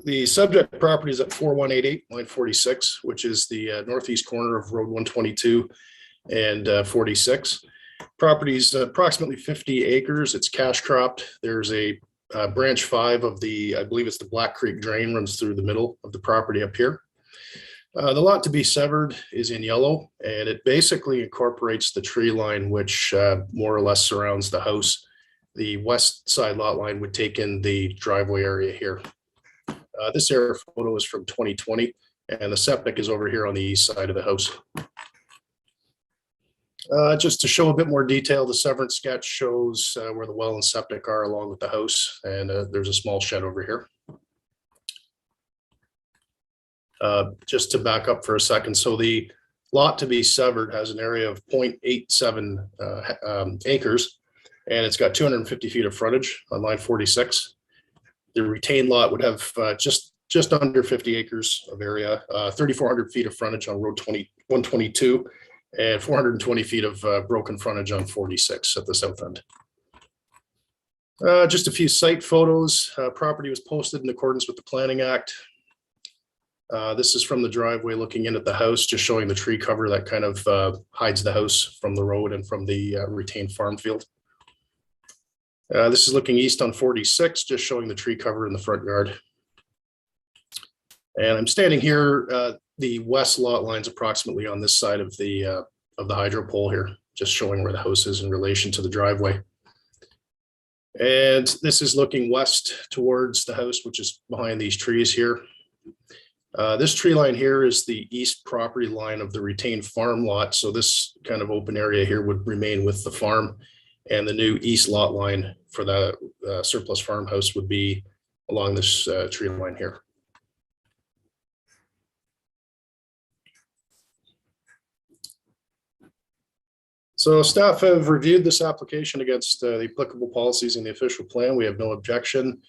The subject property is at 4188 line 46, which is the northeast corner of Road 122 and 46. Property is approximately 50 acres. It's cash cropped. There's a branch 5 of the, I believe it's the Black Creek drain, runs through the middle of the property up here. The lot to be severed is in yellow, and it basically incorporates the tree line, which more or less surrounds the house. The west side lot line would take in the driveway area here. This air photo is from 2020, and the septic is over here on the east side of the house. Just to show a bit more detail, the severance sketch shows where the well and septic are along with the house, and there's a small shed over here. Just to back up for a second, so the lot to be severed has an area of 0.87 acres, and it's got 250 feet of frontage on line 46. The retained lot would have just under 50 acres of area, 3,400 feet of frontage on road 122, and 420 feet of broken frontage on 46 at the south end. Just a few site photos. Property was posted in accordance with the Planning Act. This is from the driveway looking in at the house, just showing the tree cover that kind of hides the house from the road and from the retained farm field. This is looking east on 46, just showing the tree cover in the front yard. And I'm standing here, the west lot line's approximately on this side of the hydro pole here, just showing where the house is in relation to the driveway. And this is looking west towards the house, which is behind these trees here. This tree line here is the east property line of the retained farm lot. So this kind of open area here would remain with the farm, and the new east lot line for the surplus farmhouse would be along this tree line here. So staff have reviewed this application against the applicable policies in the official plan. We have no objection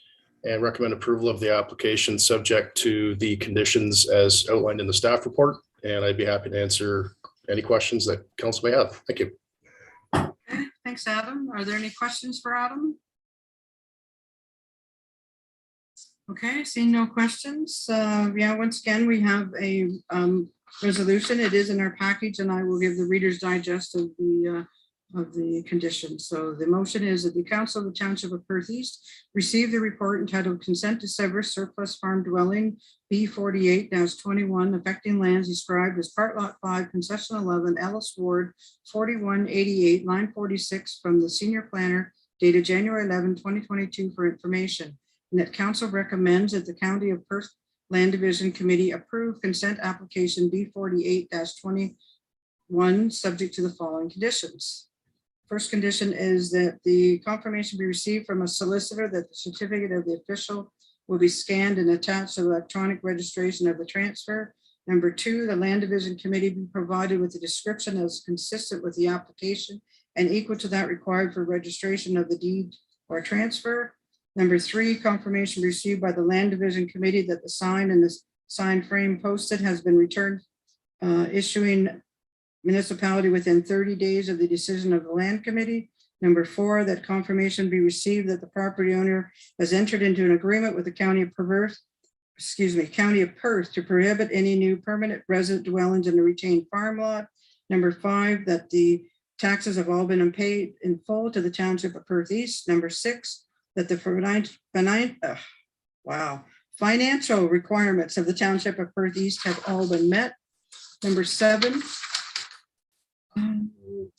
and recommend approval of the application subject to the conditions as outlined in the staff report. And I'd be happy to answer any questions that council may have. Thank you. Okay, thanks, Adam. Are there any questions for Adam? Okay, seeing no questions. Yeah, once again, we have a resolution. It is in our package, and I will give the Reader's Digest of the conditions. So the motion is that the Council of the Township of Perth East receive the report entitled Consent to Sever Surplus Farm Dwelling B48-21 affecting lands described as Part Lot 5, Concession 11, Ellis Ward, 4188, line 46 from the Senior Planner dated January 11, 2022 for information. And that Council recommends that the County of Perth Land Division Committee approve consent application B48-21 subject to the following conditions. First condition is that the confirmation be received from a solicitor that the certificate of the official will be scanned and attached to the electronic registration of the transfer. Number 2, the Land Division Committee be provided with a description as consistent with the application and equal to that required for registration of the deed or transfer. Number 3, confirmation received by the Land Division Committee that the sign and the sign frame posted has been returned, issuing municipality within 30 days of the decision of the Land Committee. Number 4, that confirmation be received that the property owner has entered into an agreement with the County of Perth to prohibit any new permanent resident dwellings in the retained farm lot. Number 5, that the taxes have all been paid in full to the Township of Perth East. Number 6, that the financial requirements of the Township of Perth East have all been met. Number 7,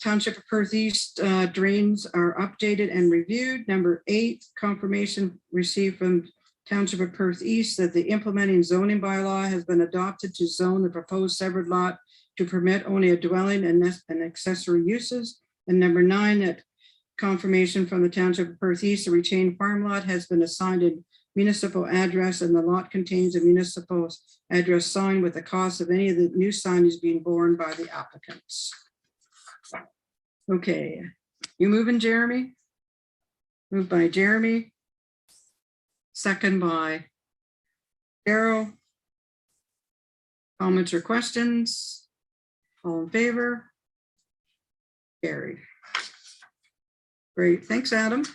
Township of Perth East drains are updated and reviewed. Number 8, confirmation received from Township of Perth East that the implementing zoning bylaw has been adopted to zone the proposed severed lot to permit only a dwelling and accessory uses. And number 9, that confirmation from the Township of Perth East, the retained farm lot has been assigned a municipal address and the lot contains a municipal address sign with the cost of any of the new signage being borne by the applicants. Okay, you moving, Jeremy? Moved by Jeremy. Second by Carol. Comments or questions? All in favor? Carried. Great, thanks, Adam.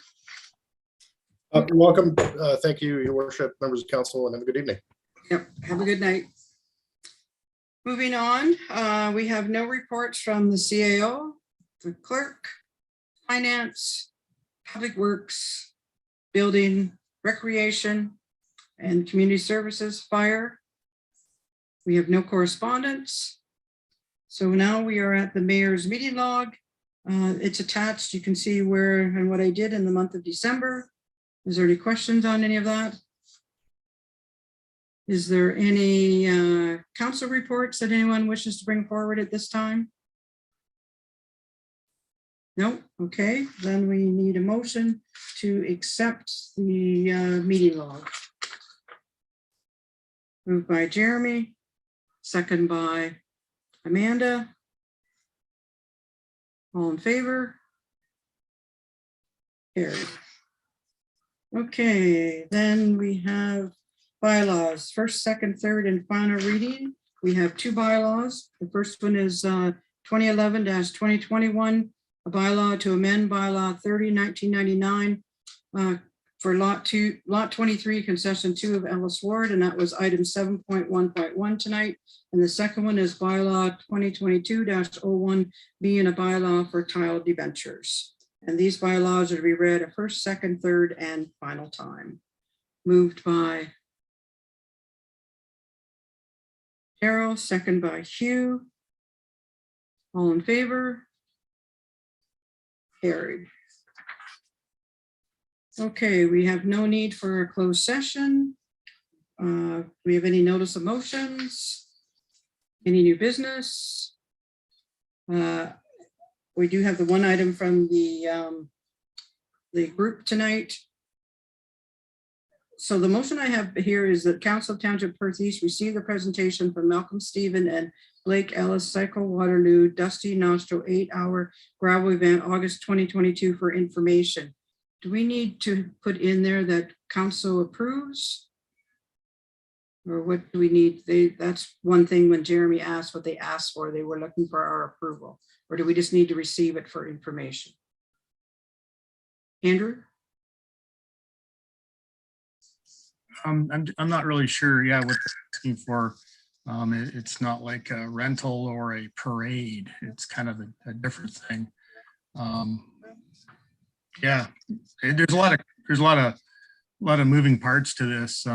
You're welcome. Thank you, Your Worship, members of council, and have a good evening. Yep, have a good night. Moving on, we have no reports from the CAO, the clerk, finance, public works, building, recreation, and community services, fire. We have no correspondence. So now we are at the mayor's meeting log. It's attached. You can see where and what I did in the month of December. Is there any questions on any of that? Is there any council reports that anyone wishes to bring forward at this time? No? Okay, then we need a motion to accept the meeting log. Moved by Jeremy, second by Amanda. All in favor? Carried. Okay, then we have bylaws, first, second, third, and final reading. We have two bylaws. The first one is 2011-2021, a bylaw to amend bylaw 30, 1999 for lot 23, concession 2 of Ellis Ward, and that was item 7.1.1 tonight. And the second one is bylaw 2022-01, being a bylaw for tiled debentures. And these bylaws are to be read a first, second, third, and final time. Moved by Carol, second by Hugh. All in favor? Carried. Okay, we have no need for a closed session. Do we have any notice of motions? Any new business? We do have the one item from the group tonight. So the motion I have here is that Council of Township Perth East receive the presentation from Malcolm Stephen and Blake Ellis Cycle Waterloo Dusty Nostril 8-hour gravel event, August 2022 for information. Do we need to put in there that council approves? Or what do we need? That's one thing when Jeremy asked what they asked for, they were looking for our approval. Or do we just need to receive it for information? Andrew? I'm not really sure. Yeah, what they're asking for. It's not like a rental or a parade. It's kind of a different thing. Yeah, there's a lot of moving parts to this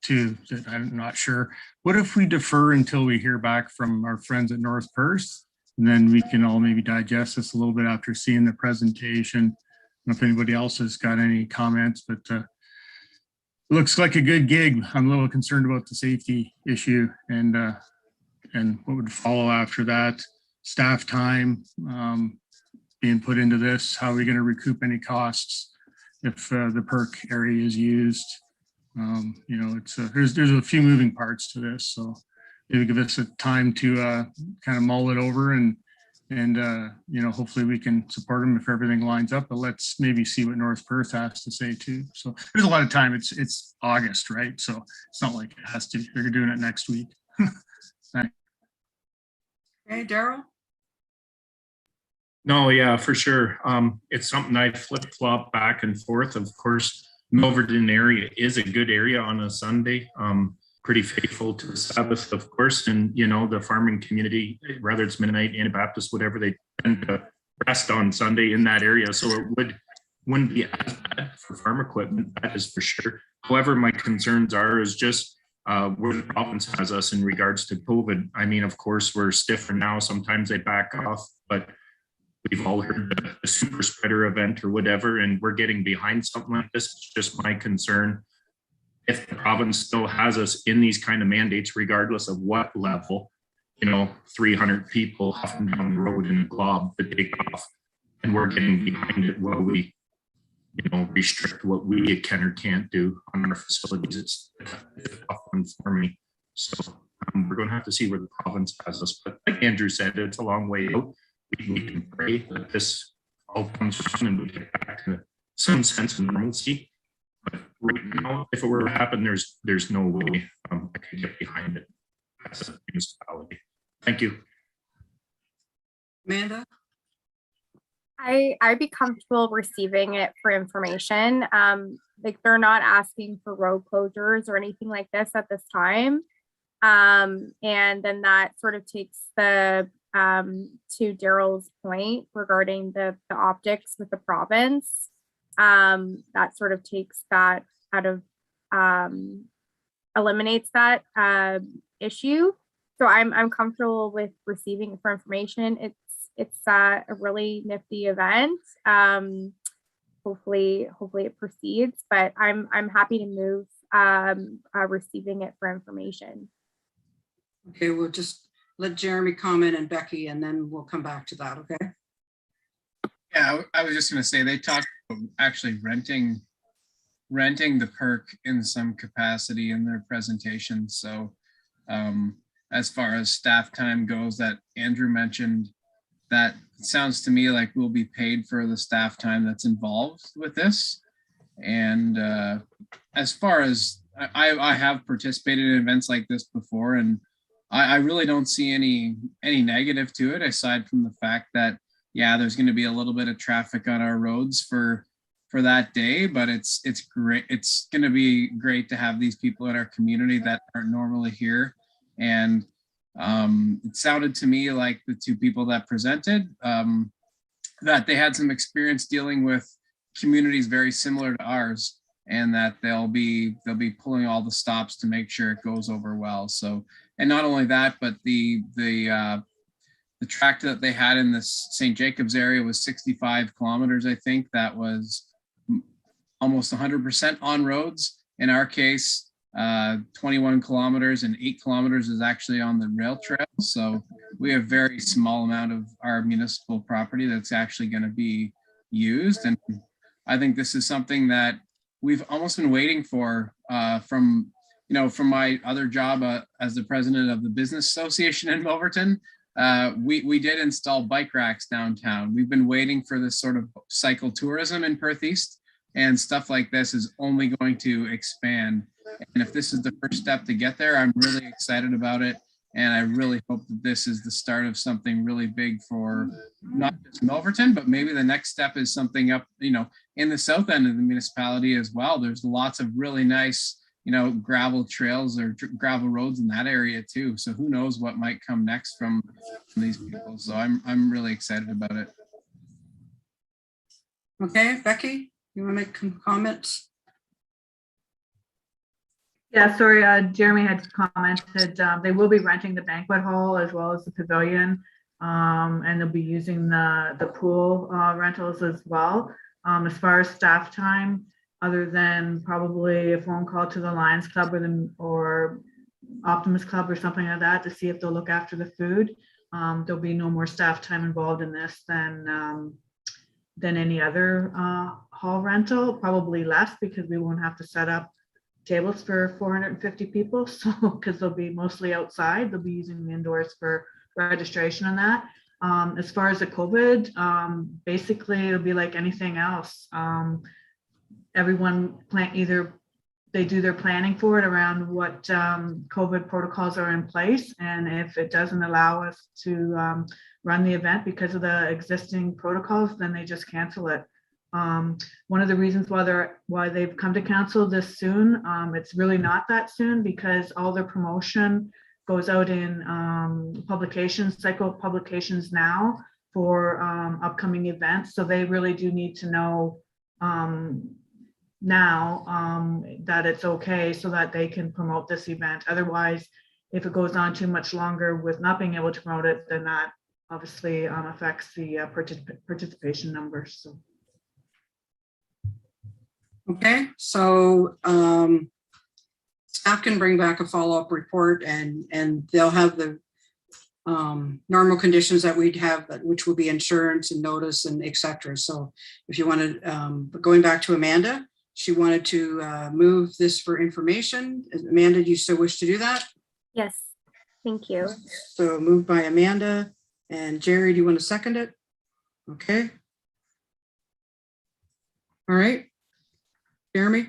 too. That I'm not sure. What if we defer until we hear back from our friends at North Perth, and then we can all maybe digest this a little bit after seeing the presentation. I don't know if anybody else has got any comments, but looks like a good gig. I'm a little concerned about the safety issue and what would follow after that. Staff time being put into this. How are we going to recoup any costs if the perk area is used? You know, it's there's a few moving parts to this, so maybe give us a time to kind of mull it over and you know, hopefully we can support them if everything lines up, but let's maybe see what North Perth has to say too. So there's a lot of time. It's August, right? So it's not like it has to, they're doing it next week. Thanks. Okay, Daryl? No, yeah, for sure. It's something I flip-flop back and forth. Of course, Milverton area is a good area on a Sunday. Pretty faithful to the Sabbath, of course, and you know, the farming community, whether it's Mennonite, Anabaptist, whatever, they tend to rest on Sunday in that area, so it wouldn't be as bad for farm equipment, that is for sure. However, my concerns is just where the province has us in regards to COVID. I mean, of course, we're stiffer now. Sometimes they back off, but we've all heard the super spreader event or whatever, and we're getting behind something like this. It's just my concern. If the province still has us in these kind of mandates, regardless of what level, you know, 300 people huffing down the road in a glob to take off, and we're getting behind it while we, you know, restrict what we can or can't do on our facilities. It's a tough one for me. So we're going to have to see where the province has us. But like Andrew said, it's a long way out. We can pray that this all comes down and we get back to some sense of normalcy. But right now, if it were to happen, there's no way I could get behind it as a municipality. Thank you. Amanda? I'd be comfortable receiving it for information. Like they're not asking for road closures or anything like this at this time. And then that sort of takes the to Daryl's point regarding the optics with the province, that sort of takes that out of, eliminates that issue. So I'm comfortable with receiving it for information. It's a really nifty event. Hopefully it proceeds, but I'm happy to move receiving it for information. Okay, we'll just let Jeremy comment and Becky, and then we'll come back to that, okay? Yeah, I was just gonna say, they talked about actually renting the perk in some capacity in their presentation. So as far as staff time goes, that Andrew mentioned, that sounds to me like we'll be paid for the staff time that's involved with this. And as far as I have participated in events like this before, and I really don't see any negative to it, aside from the fact that, yeah, there's going to be a little bit of traffic on our roads for that day, but it's great. It's going to be great to have these people in our community that aren't normally here. And it sounded to me like the two people that presented, that they had some experience dealing with communities very similar to ours, and that they'll be pulling all the stops to make sure it goes over well. So, and not only that, but the track that they had in this St. Jacobs area was 65 kilometers, I think. That was almost 100% on roads. In our case, 21 kilometers, and 8 kilometers is actually on the rail trail. So we have very small amount of our municipal property that's actually going to be used. And I think this is something that we've almost been waiting for from my other job as the president of the Business Association in Milverton. We did install bike racks downtown. We've been waiting for this sort of cycle tourism in Perth East, and stuff like this is only going to expand. And if this is the first step to get there, I'm really excited about it. And I really hope that this is the start of something really big for not just Milverton, but maybe the next step is something up, in the south end of the municipality as well. There's lots of really nice, gravel trails or gravel roads in that area too. So who knows what might come next from these people. So I'm really excited about it. Okay, Becky, you want to make some comments? Yeah, sorry, Jeremy had commented, they will be renting the banquet hall as well as the pavilion, and they'll be using the pool rentals as well. As far as staff time, other than probably a phone call to the Lions Club or Optimus Club or something like that to see if they'll look after the food, there'll be no more staff time involved in this than any other hall rental, probably less, because we won't have to set up tables for 450 people. So, because they'll be mostly outside, they'll be using the indoors for registration on that. As far as the COVID, basically it'll be like anything else. Everyone either they do their planning for it around what COVID protocols are in place. And if it doesn't allow us to run the event because of the existing protocols, then they just cancel it. One of the reasons why they've come to council this soon, it's really not that soon, because all their promotion goes out in publications, cycle publications now for upcoming events. So they really do need to know now that it's okay, so that they can promote this event. Otherwise, if it goes on too much longer with not being able to promote it, then that obviously affects the participation numbers. So. Okay, so staff can bring back a follow-up report, and they'll have the normal conditions that we'd have, which will be insurance and notice and et cetera. So if you wanted, going back to Amanda, she wanted to move this for information. Amanda, do you still wish to do that? Yes, thank you. So moved by Amanda. And Jerry, do you want to second it? Okay. All right. Jeremy?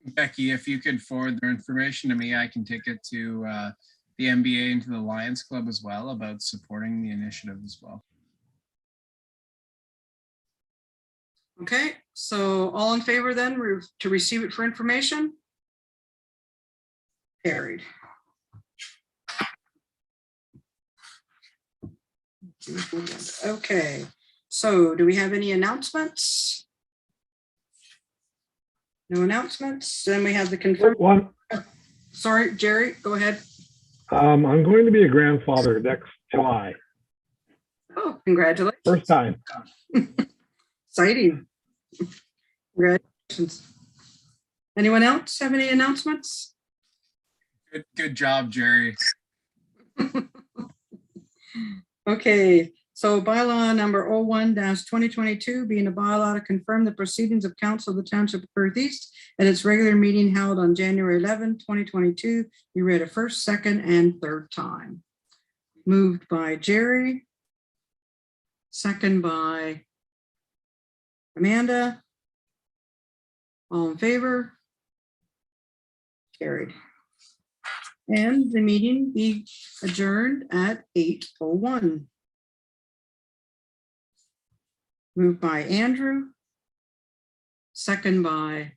Becky, if you could forward their information to me, I can take it to the MBA and to the Lions Club as well about supporting the initiative as well. Okay, so all in favor then to receive it for information? Carried. Okay, so do we have any announcements? No announcements. Then we have the confirm. One, Sorry, Jerry, go ahead. I'm going to be a grandfather next July. Oh, congratulations. First time. Exciting. Congratulations. Anyone else have any announcements? Good job, Jerry. Okay, so bylaw number 01-2022 being a bylaw to confirm the proceedings of council of the Township of Perth East at its regular meeting held on January 11, 2022. You read a first, second, and third time. Moved by Jerry. Second by Amanda. All in favor? Carried. And the meeting be adjourned at 8:01. Moved by Andrew. Second by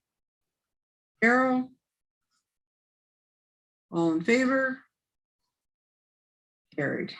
Carol. All in favor? Carried.